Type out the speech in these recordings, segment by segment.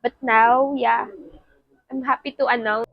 But now, yeah, I'm happy to announce.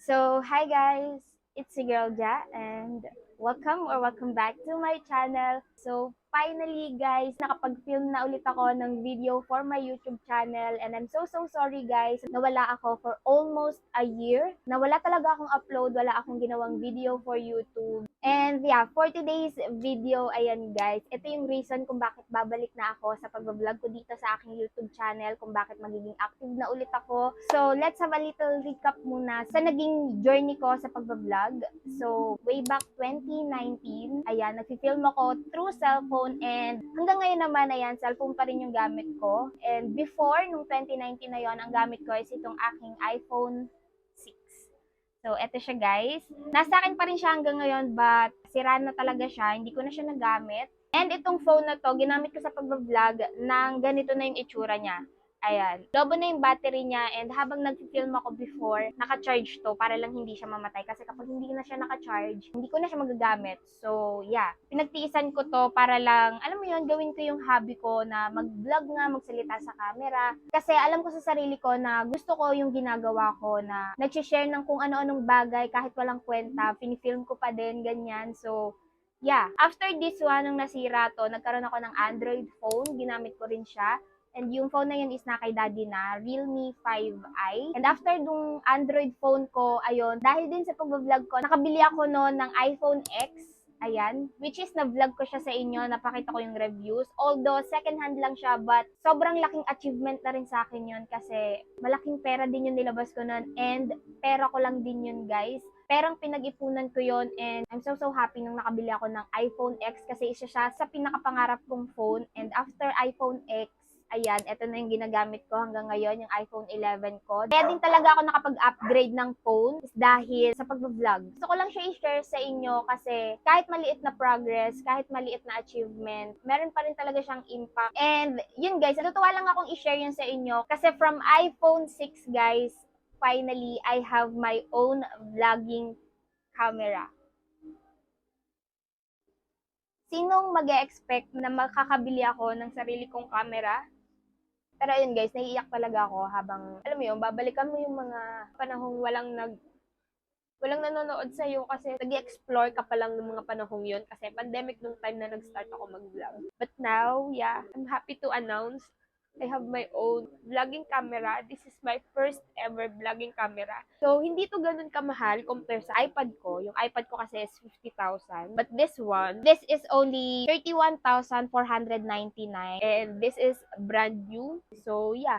So, hi guys! It's si Girl Ja and welcome back to my channel. So, finally guys, nakapag-film na ulit ako ng video for my YouTube channel and I'm so sorry guys. Nawala ako for almost a year. Nawala talaga akong upload, wala akong ginawang video for YouTube. And yeah, for today's video, ayan guys, ito yung reason kung bakit babalik na ako sa pag-vlog ko dito sa aking YouTube channel, kung bakit magiging active na ulit ako. So, let's have a little recap muna sa naging journey ko sa pag-vlog. So, way back 2019, ayan, nag-film ako through cellphone and hanggang ngayon naman, ayan, cellphone pa rin yung gamit ko. And before, nung 2019 na yon, ang gamit ko is itong aking iPhone 6. So, eto siya guys. Nasa akin pa rin siya hanggang ngayon but sira na talaga siya. Hindi ko na siya nagamit. And itong phone na to, ginamit ko sa pag-vlog nang ganito na yung itsura niya. Ayan. Lobo na yung battery niya and habang nag-film ako before, naka-charge to para lang hindi siya mamatay. Kasi kapag hindi na siya naka-charge, hindi ko na siya magagamit. So, yeah. Pinagtiisan ko to para lang, alam mo yun, gawin ko yung hobby ko na mag-vlog nga, magsalita sa camera. Kasi alam ko sa sarili ko na gusto ko yung ginagawa ko na nag-share ng kung ano-anong bagay kahit walang kwenta. Pinifilm ko pa din, ganyan. So, yeah. After this one, nung nasira to, nagkaroon ako ng Android phone. Ginamit ko rin siya. And yung phone na yun is na kay daddy na, Realme 5i. And after nung Android phone ko, ayun, dahil din sa pag-vlog ko, nakabili ako noon ng iPhone X. Ayan, which is na-vlog ko siya sa inyo, napakita ko yung reviews. Although, second hand lang siya, but sobrang laking achievement na rin sa akin yun kasi malaking pera din yung nilabas ko noon and pera ko lang din yun guys. Perang pinag-ipunan ko yon and I'm so happy nung nakabili ako ng iPhone X kasi isa siya sa pinakapangarap kong phone and after iPhone X, ayan, ito na yung ginagamit ko hanggang ngayon, yung iPhone 11 ko. Kaya din talaga ako nakapag-upgrade ng phone dahil sa pag-vlog. Gusto ko lang siya i-share sa inyo kasi kahit maliit na progress, kahit maliit na achievement, meron pa rin talaga siyang impact. And yun guys, natutuwa lang akong i-share yun sa inyo kasi from iPhone 6 guys, finally, I have my own vlogging camera. Sinong mag-expect na makakabili ako ng sarili kong camera? Pero ayun guys, naiiyak talaga ako habang, alam mo yun, babalikan mo yung mga panahong walang nanonood sa'yo kasi nag-explore ka pa lang ng mga panahong yun kasi pandemic nung time na nag-start ako mag-vlog. But now, yeah, I'm happy to announce I have my own vlogging camera. This is my first ever vlogging camera. So, hindi to ganun kamahal compare sa iPad ko. Yung iPad ko kasi is 50,000. But this one, this is only 31,499. And this is brand new. So, yeah.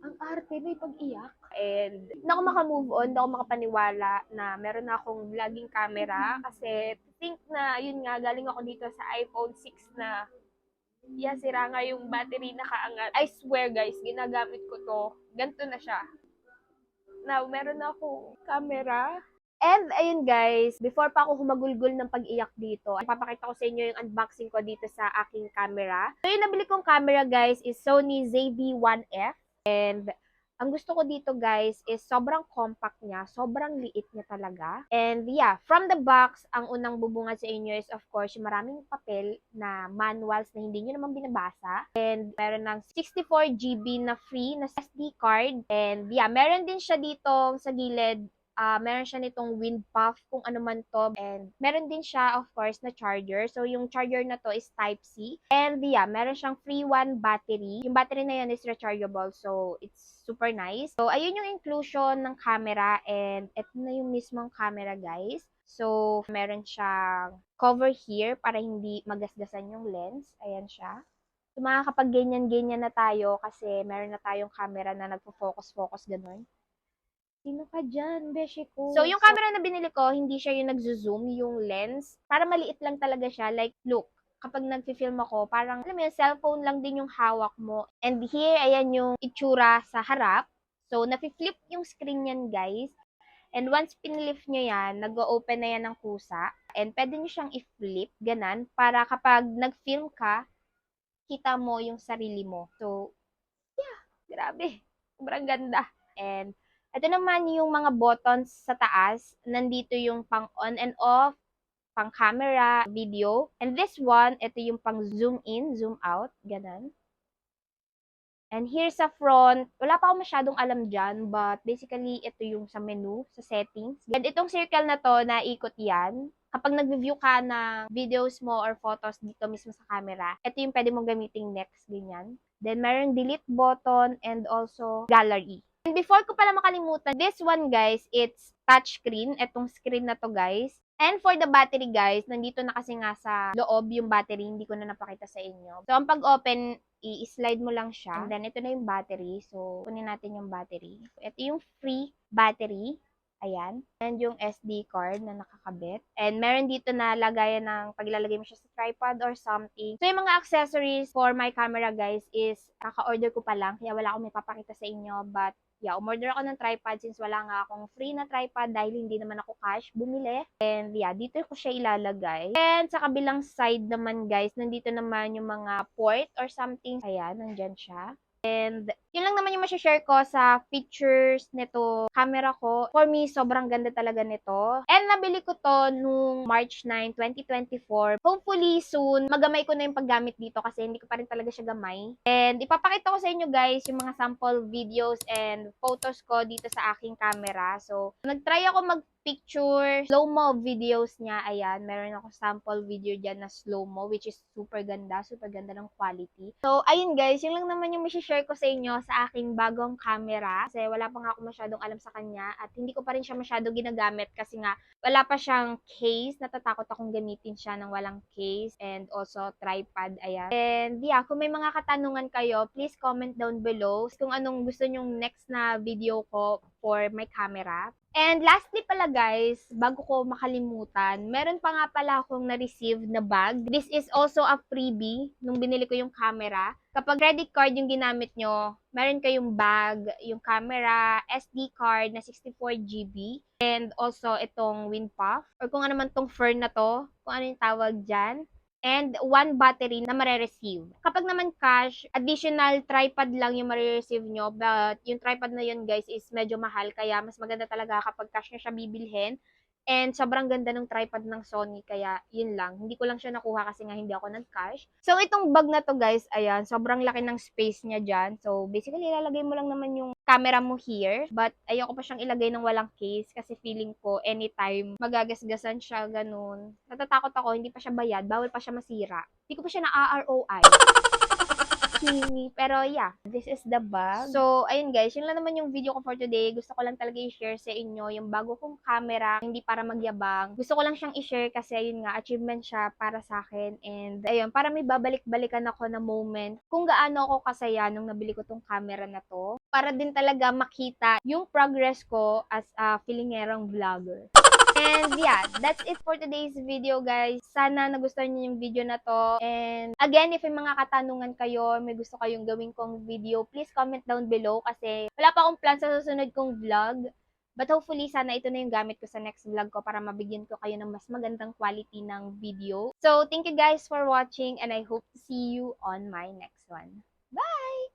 Ang arte, may pag-iyak. And hindi ako makamove on, hindi ako makapaniwala na meron na akong vlogging camera kasi think na, yun nga, galing ako dito sa iPhone 6 na sira nga yung battery nakaangat. I swear guys, ginagamit ko to. Ganto na siya. Now, meron na akong camera. And ayun guys, before pa ako humagulgol ng pag-iyak dito, papakita ko sa inyo yung unboxing ko dito sa aking camera. So yung nabili kong camera guys is Sony ZV-1F. And ang gusto ko dito guys is sobrang compact niya, sobrang liit niya talaga. And yeah, from the box, ang unang bubungad sa inyo is of course yung maraming papel na manuals na hindi nyo naman binabasa. And meron ng 64 GB na free na SD card. And yeah, meron din siya dito sa gilid. Meron siya nitong wind puff, kung ano man to. And meron din siya, of course, na charger. So, yung charger na to is Type-C. And yeah, meron siyang free one battery. Yung battery na yun is rechargeable. So, it's super nice. So, ayun yung inclusion ng camera. And ito na yung mismong camera, guys. So, meron siyang cover here para hindi magasgasan yung lens. Ayan siya. So, makakapag ganyan-ganyan na tayo kasi meron na tayong camera na nagpo-focus-focus ganun. Sino ka dyan, beshi ko? So, yung camera na binili ko, hindi siya yung nagzo-zoom, yung lens. Para maliit lang talaga siya. Like, look, kapag nagfi-film ako, parang, alam mo yun, cellphone lang din yung hawak mo. And here, ayan yung itsura sa harap. So, nafi-flip yung screen yan, guys. And once pinlift nyo yan, nag-open na yan ng kusa. And pwede nyo siyang i-flip, ganan, para kapag nag-film ka, kita mo yung sarili mo. So, yeah, grabe. Sobrang ganda. And ito naman yung mga buttons sa taas. Nandito yung pang on and off. pang camera, video. And this one, ito yung pang zoom in, zoom out, ganun. And here sa front, wala pa ako masyadong alam dyan, but basically, ito yung sa menu, sa settings. And itong circle na to, naikot yan. Kapag nag-view ka ng videos mo or photos dito mismo sa camera, ito yung pwede mong gamitin next, ganyan. Then, meron delete button and also gallery. And before ko pala makalimutan, this one guys, it's touchscreen. Itong screen na to guys. And for the battery guys, nandito na kasi nga sa loob yung battery, hindi ko na napakita sa inyo. So, ang pag-open, i-slide mo lang siya. And then, ito na yung battery. So, kunin natin yung battery. Ito yung free battery. Ayan. And yung SD card na nakakabit. And meron dito na lagayan ng paglalagay mo siya sa tripod or something. So, yung mga accessories for my camera guys is kaka-order ko pa lang. Kaya wala akong may papakita sa inyo. But, yeah, umorder ako ng tripod since wala nga akong free na tripod dahil hindi naman ako cash bumili. And yeah, dito ko siya ilalagay. And sa kabilang side naman guys, nandito naman yung mga port or something. Ayan, nandyan siya. And yun lang naman yung masashare ko sa features nito camera ko. For me, sobrang ganda talaga nito. And nabili ko to nung March 9, 2024. Hopefully soon, magamay ko na yung paggamit dito kasi hindi ko pa rin talaga siya gamay. And ipapakita ko sa inyo guys yung mga sample videos and photos ko dito sa aking camera. So, nagtry ako mag-picture slow-mo videos niya. Ayan, meron ako sample video dyan na slow-mo which is super ganda ng quality. So, ayun guys, yun lang naman yung share ko sa inyo sa aking bagong camera. Kasi wala pa nga ako masyadong alam sa kanya at hindi ko pa rin siya masyadong ginagamit kasi nga wala pa siyang case. Natatakot akong gamitin siya ng walang case and also tripod. Ayan. And yeah, kung may mga katanungan kayo, please comment down below kung anong gusto nyong next na video ko for my camera. And lastly pala guys, bago ko makalimutan, meron pa nga pala akong na-receive na bag. This is also a freebie nung binili ko yung camera. Kapag credit card yung ginamit nyo, meron kayong bag, yung camera, SD card na 64GB, and also itong WinPuff, or kung ano man tong fern na to, kung ano yung tawag dyan, and one battery na marireceive. Kapag naman cash, additional tripod lang yung marireceive nyo, but yung tripod na yun guys is medyo mahal, kaya mas maganda talaga kapag cash nyo siya bibilhin. And sobrang ganda ng tripod ng Sony, kaya yun lang. Hindi ko lang siya nakuha kasi nga hindi ako nag-cash. So, itong bag na to guys, ayan, sobrang laki ng space niya dyan. So, basically, ilalagay mo lang naman yung camera mo here. But, ayoko pa siyang ilagay ng walang case kasi feeling ko anytime magagasgasan siya, ganun. Natatakot ako, hindi pa siya bayad, bawal pa siya masira. Hindi ko pa siya na-ROI. Pero yeah, this is the bag. So, ayun guys, yun lang naman yung video ko for today. Gusto ko lang talaga i-share sa inyo yung bago kong camera, hindi para magyabang. Gusto ko lang siyang i-share kasi ayun nga, achievement siya para sa akin. And ayun, para may babalik-balikan ako na moment kung gaano ako kasaya nung nabili ko tong camera na to. Para din talaga makita yung progress ko as a feelingerong vlogger. And yeah, that's it for today's video guys. Sana nagustuhan niyo yung video na to. And again, if may mga katanungan kayo, may gusto kayong gawin kong video, please comment down below kasi wala pa akong plan sa susunod kong vlog. But hopefully, sana ito na yung gamit ko sa next vlog ko para mabigyan ko kayo ng mas magandang quality ng video. So, thank you guys for watching and I hope to see you on my next one. Bye!